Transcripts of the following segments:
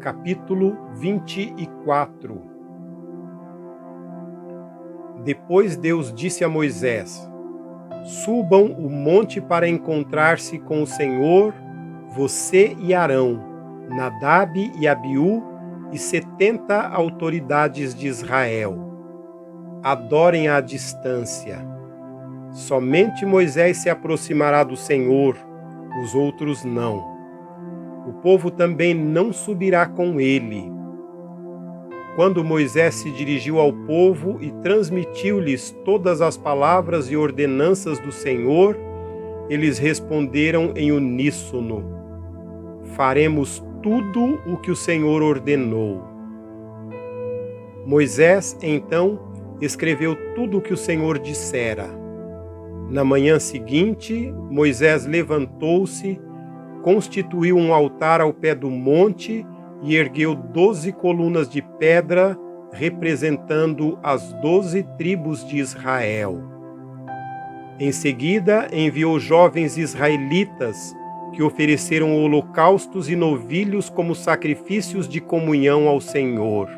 Capítulo 24. Depois Deus disse a Moisés: Subam o monte para encontrar-se com o Senhor, você e Arão, Nadab e Abiú e 70 autoridades de Israel. Adorem à distância. Somente Moisés se aproximará do Senhor, os outros não. O povo também não subirá com ele. Quando Moisés se dirigiu ao povo e transmitiu-lhes todas as palavras e ordenanças do Senhor, eles responderam em uníssono: Faremos tudo o que o Senhor ordenou. Moisés, então, escreveu tudo o que o Senhor dissera. Na manhã seguinte, Moisés levantou-se, constituiu um altar ao pé do monte e ergueu 12 colunas de pedra, representando as 12 tribos de Israel. Em seguida, enviou jovens israelitas, que ofereceram holocaustos e novilhos como sacrifícios de comunhão ao Senhor.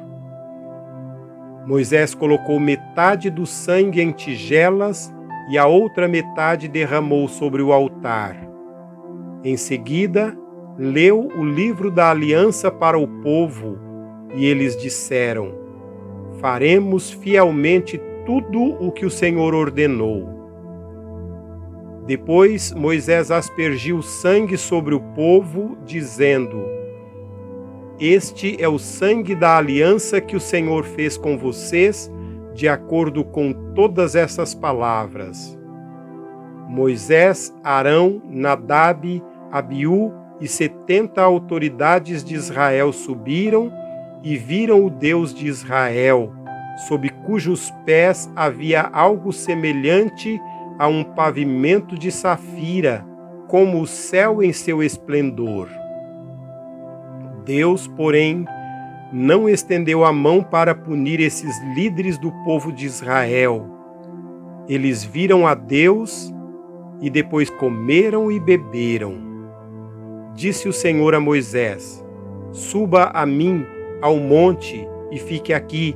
Moisés colocou metade do sangue em tigelas e a outra metade derramou sobre o altar. Em seguida, leu o livro da aliança para o povo, e eles disseram: Faremos fielmente tudo o que o Senhor ordenou. Depois Moisés aspergiu sangue sobre o povo, dizendo: Este é o sangue da aliança que o Senhor fez com vocês, de acordo com todas essas palavras. Moisés, Arão, Nadab, Abiú e 70 autoridades de Israel subiram e viram o Deus de Israel, sob cujos pés havia algo semelhante a um pavimento de safira, como o céu em seu esplendor. Deus, porém, não estendeu a mão para punir esses líderes do povo de Israel. Eles viram a Deus e depois comeram e beberam. Disse o Senhor a Moisés: Suba a mim ao monte e fique aqui,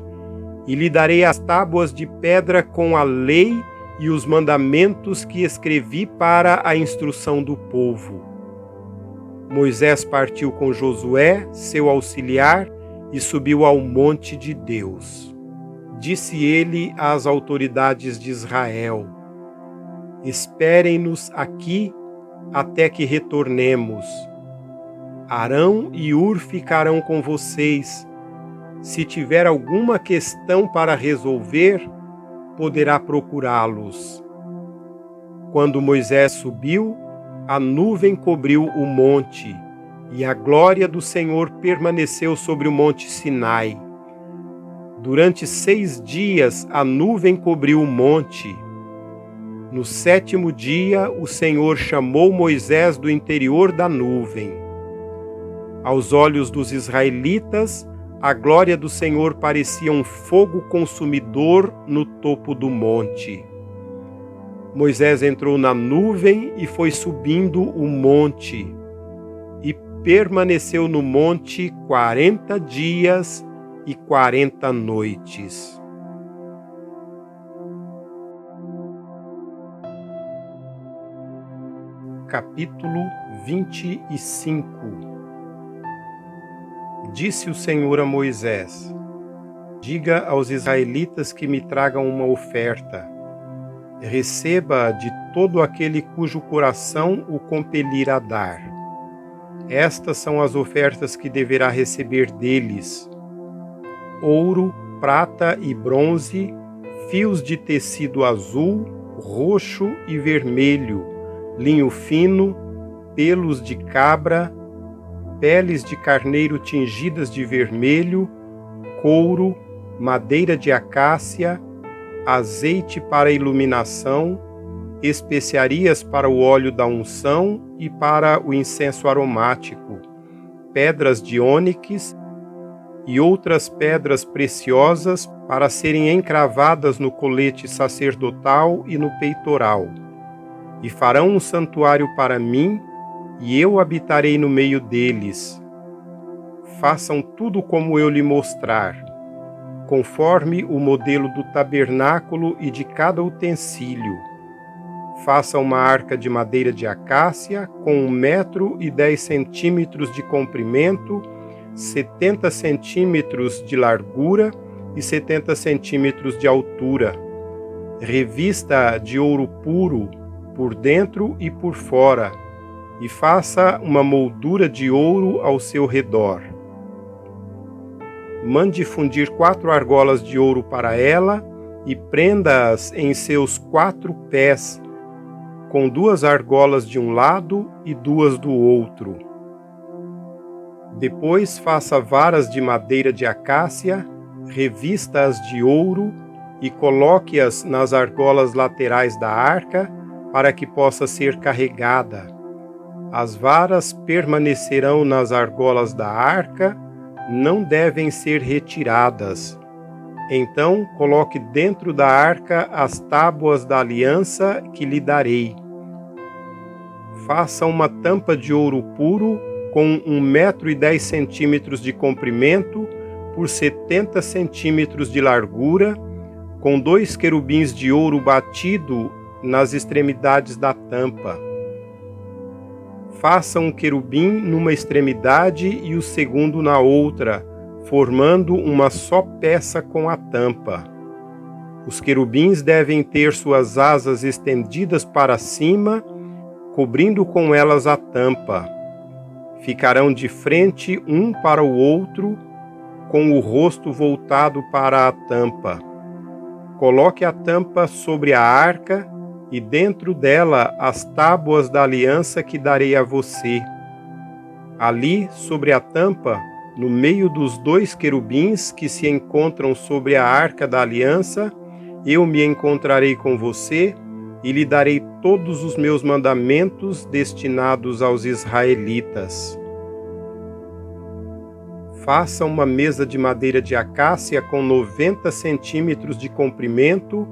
e lhe darei as tábuas de pedra com a lei e os mandamentos que escrevi para a instrução do povo. Moisés partiu com Josué, seu auxiliar, e subiu ao monte de Deus. Disse ele às autoridades de Israel: Esperem-nos aqui até que retornemos. Arão e Hur ficarão com vocês. Se tiver alguma questão para resolver, poderá procurá-los. Quando Moisés subiu, a nuvem cobriu o monte, e a glória do Senhor permaneceu sobre o monte Sinai. Durante 6 dias a nuvem cobriu o monte. No 7º dia, o Senhor chamou Moisés do interior da nuvem. Aos olhos dos israelitas, a glória do Senhor parecia um fogo consumidor no topo do monte. Moisés entrou na nuvem e foi subindo o monte, e permaneceu no monte 40 dias e 40 noites. Capítulo 25. Disse o Senhor a Moisés: Diga aos israelitas que me tragam uma oferta. Receba de todo aquele cujo coração o compelir a dar. Estas são as ofertas que deverá receber deles: ouro, prata e bronze, fios de tecido azul, roxo e vermelho, linho fino, pelos de cabra, peles de carneiro tingidas de vermelho, couro, madeira de acácia, azeite para iluminação, especiarias para o óleo da unção e para o incenso aromático, pedras de ônix e outras pedras preciosas para serem encravadas no colete sacerdotal e no peitoral. E farão um santuário para mim, e eu habitarei no meio deles. Façam tudo como eu lhe mostrar, conforme o modelo do tabernáculo e de cada utensílio. Faça uma arca de madeira de acácia com 1,10 m de comprimento, 70 centímetros de largura e 70 centímetros de altura, revista de ouro puro por dentro e por fora, e faça uma moldura de ouro ao seu redor. Mande fundir 4 argolas de ouro para ela e prenda-as em seus 4 pés, com 2 argolas de um lado e 2 do outro. Depois faça varas de madeira de acácia, revista-as de ouro e coloque-as nas argolas laterais da arca para que possa ser carregada. As varas permanecerão nas argolas da arca, não devem ser retiradas. Então coloque dentro da arca as tábuas da aliança que lhe darei. Faça uma tampa de ouro puro com 1,10 m de comprimento por 70 centímetros de largura, com 2 querubins de ouro batido nas extremidades da tampa. Faça um querubim numa extremidade e o segundo na outra, formando uma só peça com a tampa. Os querubins devem ter suas asas estendidas para cima, cobrindo com elas a tampa. Ficarão de frente um para o outro, com o rosto voltado para a tampa. Coloque a tampa sobre a arca e dentro dela as tábuas da aliança que darei a você. Ali, sobre a tampa, no meio dos 2 querubins que se encontram sobre a arca da aliança, eu me encontrarei com você e lhe darei todos os meus mandamentos destinados aos israelitas. Faça uma mesa de madeira de acácia com 90 centímetros de comprimento,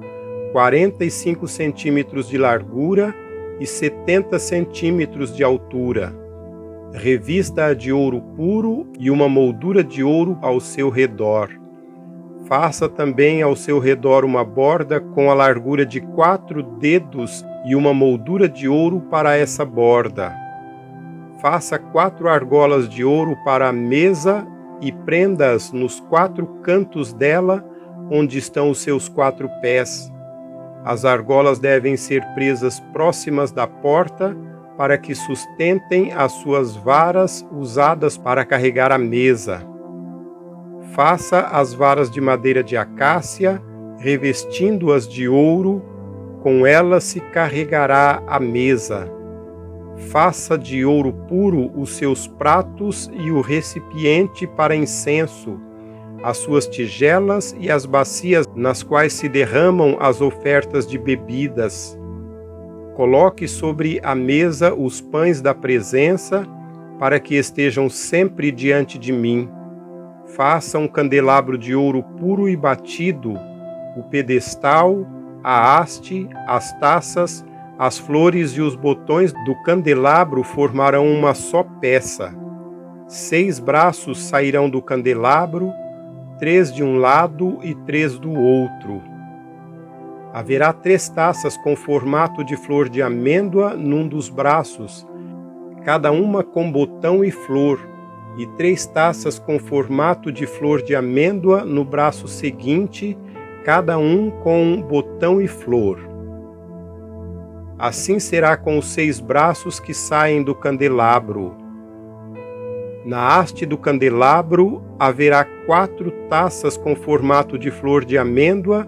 45 centímetros de largura e 70 centímetros de altura. Revista-a de ouro puro e uma moldura de ouro ao seu redor. Faça também ao seu redor uma borda com a largura de 4 dedos e uma moldura de ouro para essa borda. Faça 4 argolas de ouro para a mesa e prenda-as nos 4 cantos dela, onde estão os seus 4 pés. As argolas devem ser presas próximas da porta, para que sustentem as suas varas usadas para carregar a mesa. Faça as varas de madeira de acácia, revestindo-as de ouro, com elas se carregará a mesa. Faça de ouro puro os seus pratos e o recipiente para incenso, as suas tigelas e as bacias nas quais se derramam as ofertas de bebidas. Coloque sobre a mesa os pães da presença, para que estejam sempre diante de mim. Faça um candelabro de ouro puro e batido, o pedestal, a haste, as taças, as flores e os botões do candelabro formarão uma só peça. 6 braços sairão do candelabro, 3 de um lado e 3 do outro. Haverá 3 taças com formato de flor de amêndoa num dos braços, cada uma com botão e flor, e 3 taças com formato de flor de amêndoa no braço seguinte, cada um com botão e flor. Assim será com os 6 braços que saem do candelabro. Na haste do candelabro haverá 4 taças com formato de flor de amêndoa,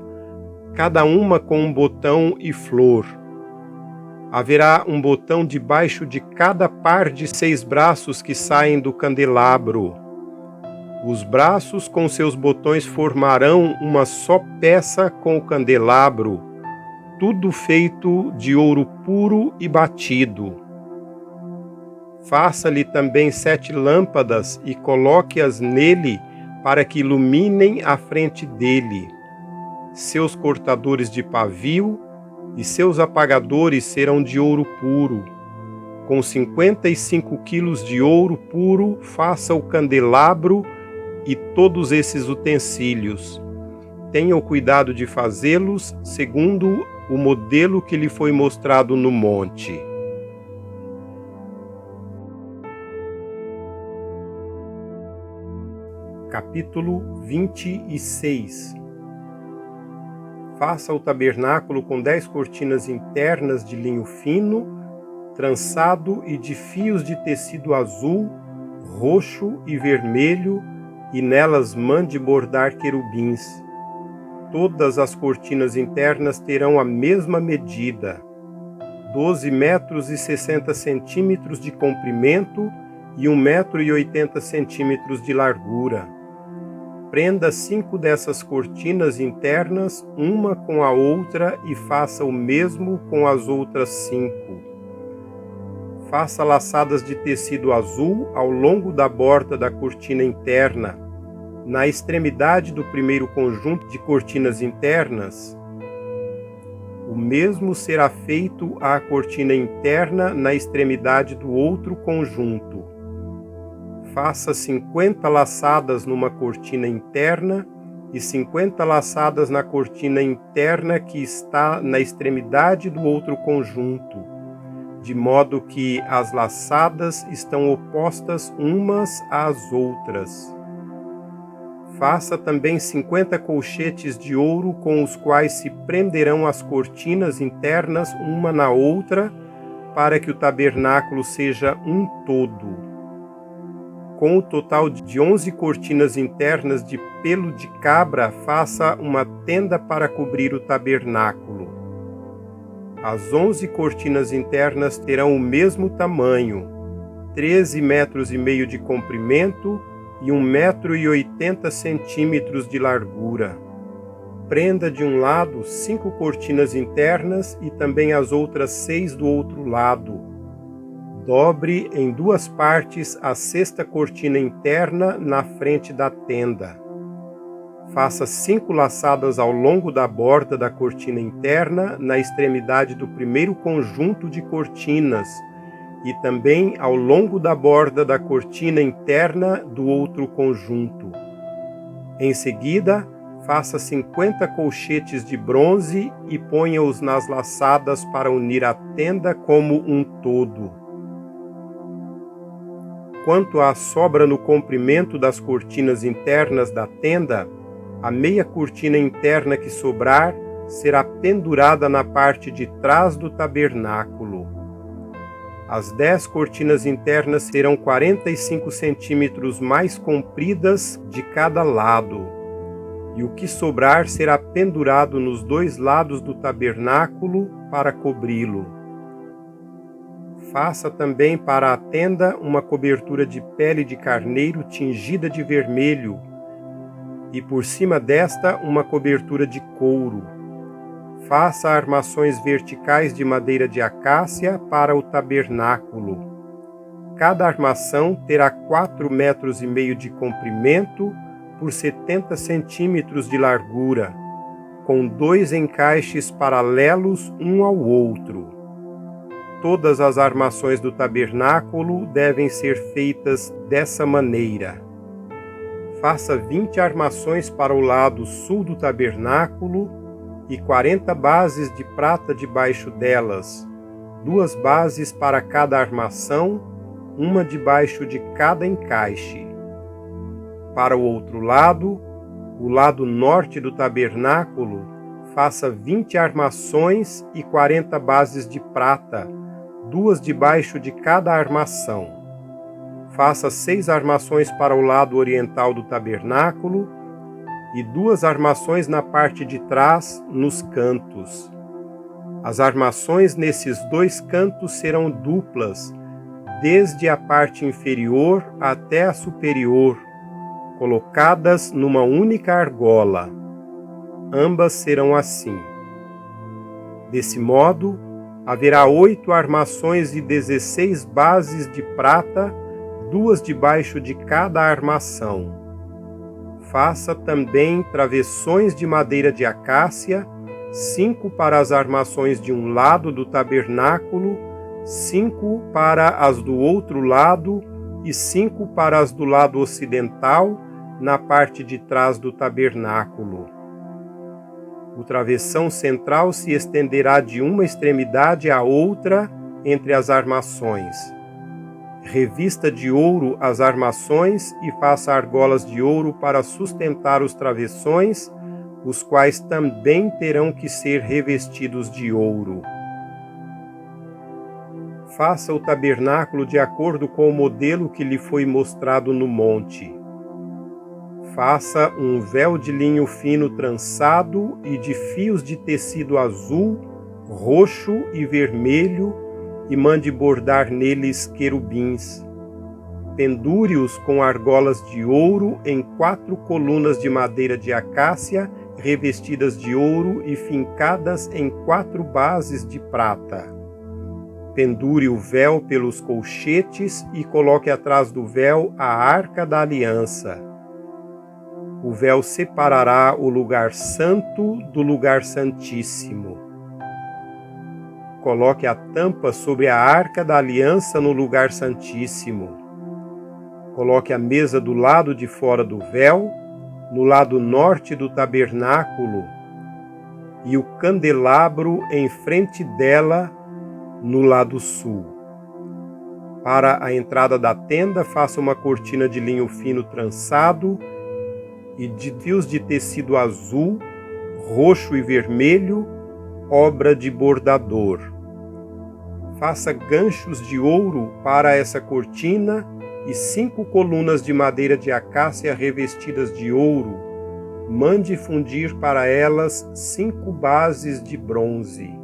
cada uma com um botão e flor. Haverá um botão debaixo de cada par de 6 braços que saem do candelabro. Os braços com seus botões formarão uma só peça com o candelabro, tudo feito de ouro puro e batido. Faça-lhe também 7 lâmpadas e coloque-as nele para que iluminem a frente dele. Seus cortadores de pavio e seus apagadores serão de ouro puro. Com 55 quilos de ouro puro, faça o candelabro e todos esses utensílios. Tenha o cuidado de fazê-los segundo o modelo que lhe foi mostrado no monte. Capítulo 26. Faça o tabernáculo com 10 cortinas internas de linho fino, trançado e de fios de tecido azul, roxo e vermelho, e nelas mande bordar querubins. Todas as cortinas internas terão a mesma medida, 12 metros e 60 centímetros de comprimento e 1 metro e 80 centímetros de largura. Prenda 5 dessas cortinas internas, uma com a outra, e faça o mesmo com as outras 5. Faça laçadas de tecido azul ao longo da borda da cortina interna. Na extremidade do primeiro conjunto de cortinas internas, o mesmo será feito à cortina interna na extremidade do outro conjunto. Faça 50 laçadas numa cortina interna e 50 laçadas na cortina interna que está na extremidade do outro conjunto, de modo que as laçadas estão opostas umas às outras. Faça também 50 colchetes de ouro com os quais se prenderão as cortinas internas uma na outra, para que o tabernáculo seja um todo. Com o total de 11 cortinas internas de pelo de cabra, faça uma tenda para cobrir o tabernáculo. As 11 cortinas internas terão o mesmo tamanho, 13 metros e meio de comprimento e 1 metro e 80 centímetros de largura. Prenda de um lado 5 cortinas internas e também as outras 6 do outro lado. Dobre em 2 partes a 6ª cortina interna na frente da tenda. Faça 5 laçadas ao longo da borda da cortina interna na extremidade do primeiro conjunto de cortinas e também ao longo da borda da cortina interna do outro conjunto. Em seguida, faça 50 colchetes de bronze e ponha-os nas laçadas para unir a tenda como um todo. Quanto à sobra no comprimento das cortinas internas da tenda, a meia cortina interna que sobrar será pendurada na parte de trás do tabernáculo. As 10 cortinas internas serão 45 centímetros mais compridas de cada lado, e o que sobrar será pendurado nos 2 lados do tabernáculo para cobri-lo. Faça também para a tenda uma cobertura de pele de carneiro tingida de vermelho, e por cima desta uma cobertura de couro. Faça armações verticais de madeira de acácia para o tabernáculo. Cada armação terá 4 metros e meio de comprimento por 70 centímetros de largura, com 2 encaixes paralelos um ao outro. Todas as armações do tabernáculo devem ser feitas dessa maneira. Faça 20 armações para o lado sul do tabernáculo e 40 bases de prata debaixo delas, 2 bases para cada armação, uma debaixo de cada encaixe. Para o outro lado, o lado norte do tabernáculo, faça 20 armações e 40 bases de prata, 2 debaixo de cada armação. Faça 6 armações para o lado oriental do tabernáculo e 2 armações na parte de trás, nos cantos. As armações nesses 2 cantos serão duplas, desde a parte inferior até a superior, colocadas numa única argola. Ambas serão assim. Desse modo, haverá 8 armações e 16 bases de prata, 2 debaixo de cada armação. Faça também travessões de madeira de acácia, 5 para as armações de um lado do tabernáculo, 5 para as do outro lado e 5 para as do lado ocidental, na parte de trás do tabernáculo. O travessão central se estenderá de uma extremidade à outra entre as armações. Revista de ouro as armações e faça argolas de ouro para sustentar os travessões, os quais também terão que ser revestidos de ouro. Faça o tabernáculo de acordo com o modelo que lhe foi mostrado no monte. Faça um véu de linho fino trançado e de fios de tecido azul, roxo e vermelho, e mande bordar neles querubins. Pendure-os com argolas de ouro em 4 colunas de madeira de acácia, revestidas de ouro e fincadas em 4 bases de prata. Pendure o véu pelos colchetes e coloque atrás do véu a arca da aliança. O véu separará o lugar santo do lugar santíssimo. Coloque a tampa sobre a arca da aliança no lugar santíssimo. Coloque a mesa do lado de fora do véu, no lado norte do tabernáculo, e o candelabro em frente dela, no lado sul. Para a entrada da tenda, faça uma cortina de linho fino trançado e de fios de tecido azul, roxo e vermelho, obra de bordador. Faça ganchos de ouro para essa cortina e 5 colunas de madeira de acácia revestidas de ouro. Mande fundir para elas 5 bases de bronze.